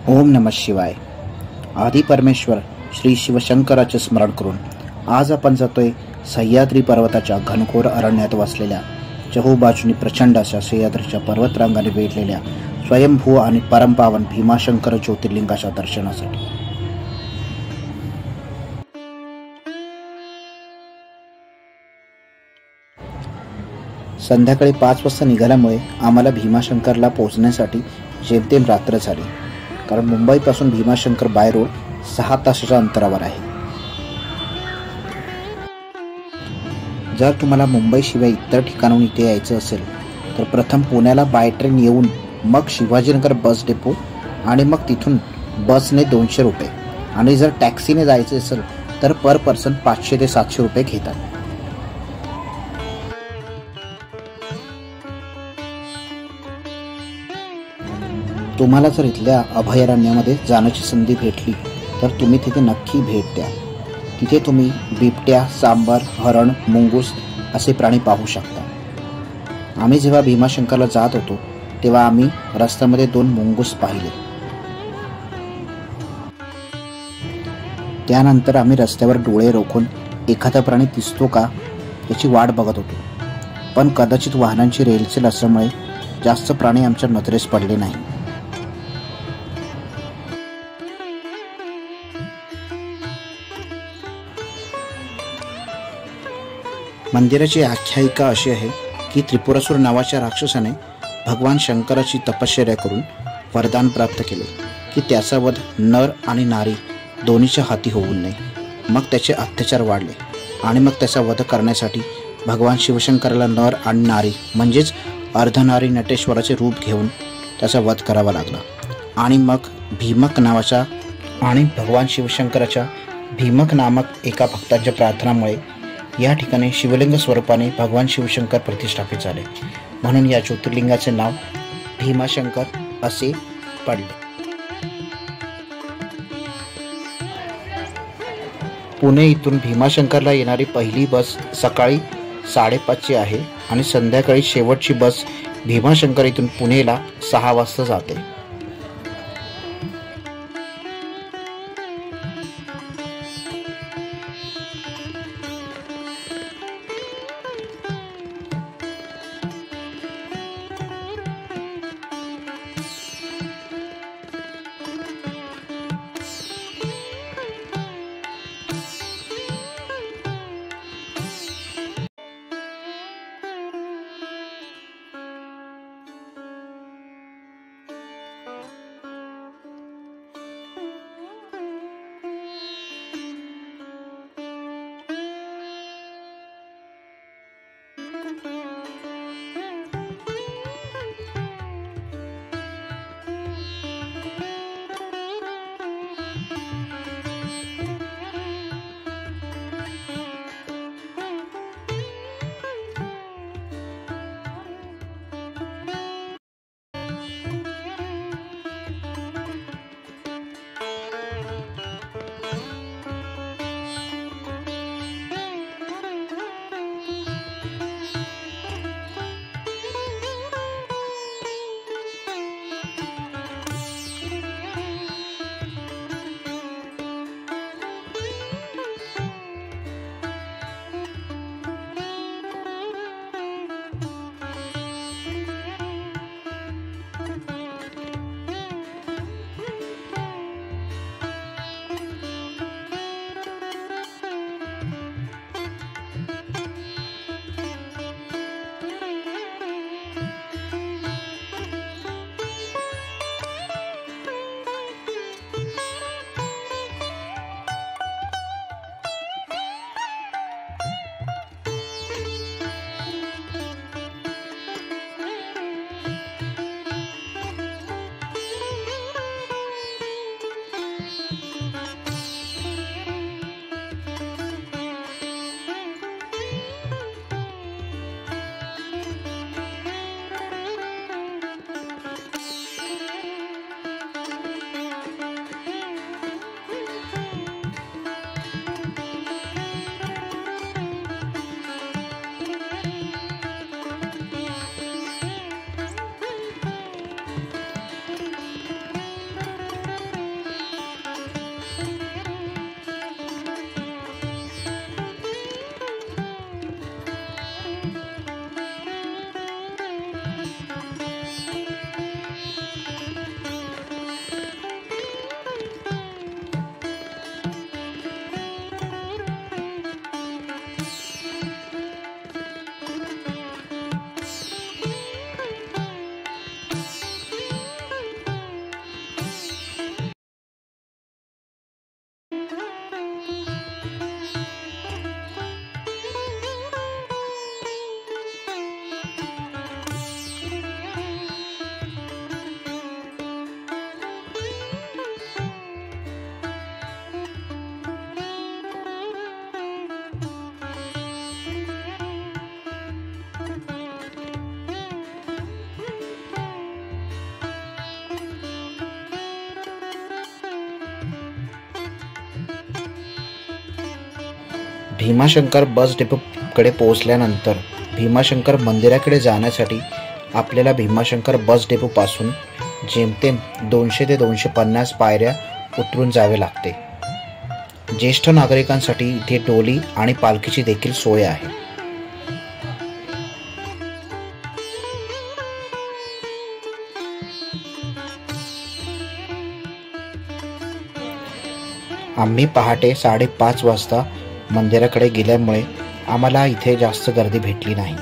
ओम नमः शिवाय. आदि परमेश्वर श्री शिवशंकराचे स्मरण करून आज आपण जातोय सह्याद्री पर्वताच्या घनघोर अरण्यात वसलेल्या चहूबाजूनी प्रचंड अशा सह्याद्रीच्या पर्वतरांगाने वेढलेल्या स्वयंभू आणि परमपावन भीमाशंकर ज्योतिर्लिंगाच्या दर्शनासाठी. संध्याकाळी 5 वाजता निघाल्यामुळे आम्हाला भीमाशंकरला पोहोचण्यासाठी जेमतेम रात्र झाली, कारण मुंबईपासून भीमाशंकर बाय रोड 6 तासाच्या अंतरावर आहे. जर तुम्हाला मुंबईशिवाय इतर ठिकाणाहून इथे यायचं असेल तर प्रथम पुण्याला बाय ट्रेन येऊन मग शिवाजीनगर बस डेपो आणि मग तिथून बसने 200 रुपये आणि जर टॅक्सीने जायचे असेल तर पर पर्सन 500 ते 700 रुपये घेतात. तुम्हाला जर इथल्या अभयारण्यामध्ये जाण्याची संधी भेटली तर तुम्ही तिथे नक्की भेट द्या. तिथे तुम्ही बिबट्या, सांबर, हरण, मुंगूस असे प्राणी पाहू शकता. आम्ही जेव्हा भीमाशंकरला जात होतो तेव्हा आम्ही रस्त्यामध्ये 2 मुंगूस पाहिले. त्यानंतर आम्ही रस्त्यावर डोळे रोखून एखादा प्राणी दिसतो का याची वाट बघत होतो, पण कदाचित वाहनांची रेलचेल असल्यामुळे जास्त प्राणी आमच्या नजरेस पडले नाही. मंदिराची आख्यायिका अशी आहे की त्रिपुरासूर नावाच्या राक्षसाने भगवान शंकराची तपश्चर्या करून वरदान प्राप्त केले की त्याचा वध नर आणि नारी दोन्हीच्या हाती होऊ नये. मग त्याचे अत्याचार वाढले आणि मग त्याचा वध करण्यासाठी भगवान शिवशंकराला नर आणि नारी म्हणजेच अर्धनारी नटेश्वराचे रूप घेऊन त्याचा वध करावा लागला. आणि मग भीमक नावाच्या आणि भगवान शिवशंकराच्या भीमक नामक एका भक्तांच्या प्रार्थनामुळे या ठिकाणी शिवलिंग स्वरूपाने भगवान शिवशंकर प्रतिष्ठापित झाले, म्हणून या ज्योतिर्लिंगाचे नाव भीमाशंकर असे पडले. पुणे इथून भीमाशंकरला येणारी पहिली बस सकाळी 5:30ची आहे आणि संध्याकाळी शेवटची बस भीमाशंकर इथून पुणेला 6 वाजता जाते. भीमाशंकर बस डेपोकडे पोहोचल्यानंतर भीमाशंकर मंदिराकडे जाण्यासाठी आपल्याला भीमाशंकर बस डेपोपासून जेमतेम 200 ते 250 पायऱ्या उतरून जावे लागते. ज्येष्ठ नागरिकांसाठी इथे डोली आणि पालखीची देखील सोय आहे. आम्ही पहाटे 5:30 वाजता मंदिराकडे गेल्यामुळे आम्हाला इथे जास्त गर्दी भेटली नाही.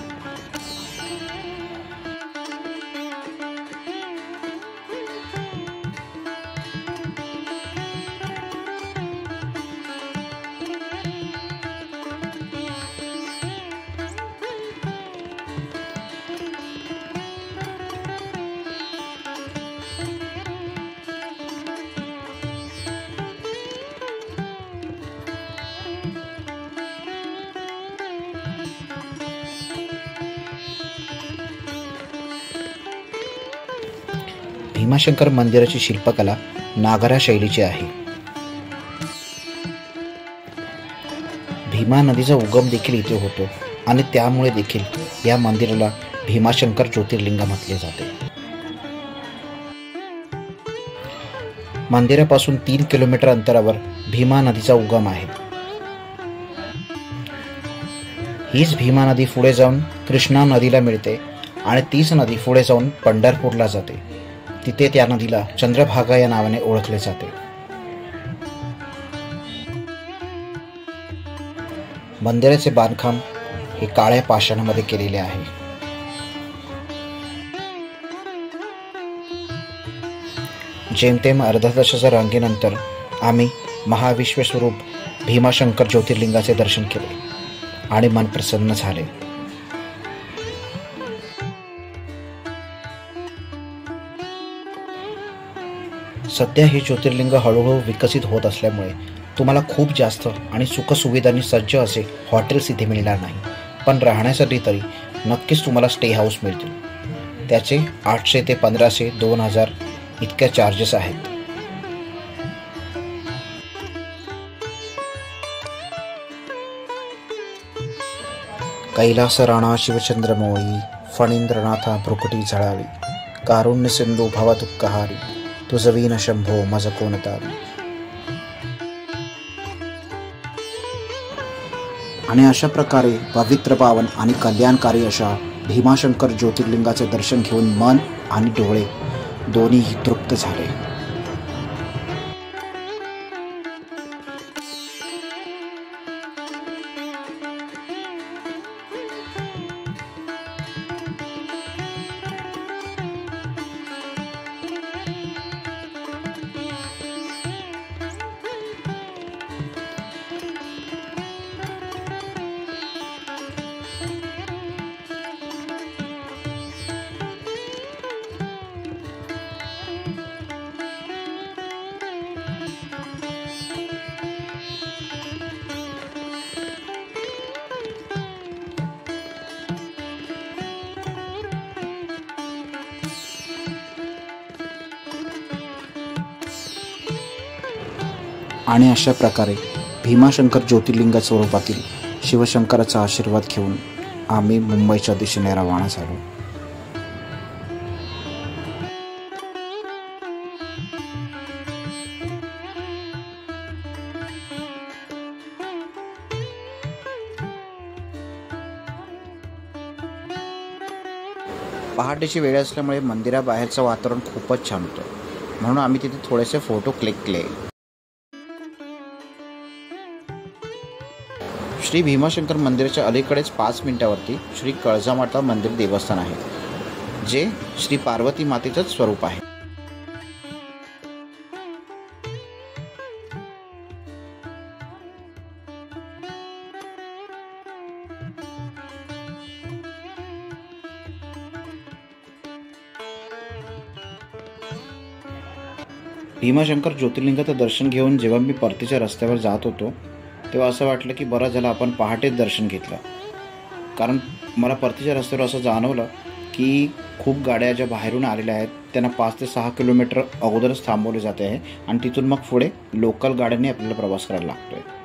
भीमाशंकर मंदिराची शिल्पकला नागरा शैलीची आहे. भीमा नदीचा उगम देखील इथे होतो आणि त्यामुळे देखील या मंदिराला भीमाशंकर ज्योतिर्लिंग म्हटले जाते. मंदिरापासून 3 किलोमीटर अंतरावर भीमा नदीचा उगम आहे. हीच भीमा नदी पुढे जाऊन कृष्णा नदीला मिळते आणि तीच नदी पुढे जाऊन पंढरपूरला जाते. तिथे त्या नदीला चंद्रभागा या नावाने ओळखले जाते. मंदिराचे बांधकाम हे काळ्या पाषाणामध्ये केलेले आहे. जेमतेम अर्ध्या तासाच्या रांगेनंतर आम्ही महाविश्वस्वरूप भीमाशंकर ज्योतिर्लिंगाचे दर्शन केले आणि मन प्रसन्न झाले. सध्या हे ज्योतिर्लिंग हळूहळू विकसित होत असल्यामुळे तुम्हाला खूप जास्त आणि सुखसुविधांनी सज्ज असे हॉटेल्स इथे मिळणार नाही, पण राहण्यासाठी तरी नक्कीच तुम्हाला स्टे हाऊस मिळतील. त्याचे 800 ते 1500 2000 इतक्या चार्जेस आहेत. कैलास राणा शिवचंद्रमोळी फणींद्रनाथा भ्रुकुटी झळावी कारुण्य सिंधू भव दुःखहारी तुझवीन शंभो मज कोण तारी. आणि अशा प्रकारे पवित्र पावन आणि कल्याणकारी अशा भीमाशंकर ज्योतिर्लिंगाचे दर्शन घेऊन मन आणि डोळे दोन्हीही तृप्त झाले. आणि अशा प्रकारे भीमाशंकर ज्योतिर्लिंग स्वरूपातील शिवशंकराचा आशीर्वाद घेऊन आम्ही मुंबईच्या दिशेने रवाना झालो. पहाटेची वेळ असल्यामुळे मंदिराबाहेरचं वातावरण खूपच छान होतं, म्हणून आम्ही तिथे थोडेसे फोटो क्लिक केले. श्री भीमाशंकर मंदिराच्या अलीकडेच 5 मिनिटावरती श्री कळजामाता मंदिर देवस्थान आहे, जे श्री पार्वती मातेचंच स्वरूप आहे. भीमाशंकर ज्योतिर्लिंगाचं दर्शन घेऊन जेव्हा मी परतीच्या रस्त्यावर जात होतो तेव्हा असं वाटलं की बरं झालं आपण पहाटेच दर्शन घेतलं, कारण मला परतीच्या रस्त्यावर असं जाणवलं की खूप गाड्या ज्या बाहेरून आलेल्या आहेत त्यांना 5 ते 6 किलोमीटर अगोदरच थांबवले जाते आहे आणि तिथून मग पुढे लोकल गाड्यांनी आपल्याला प्रवास करायला लागतो आहे.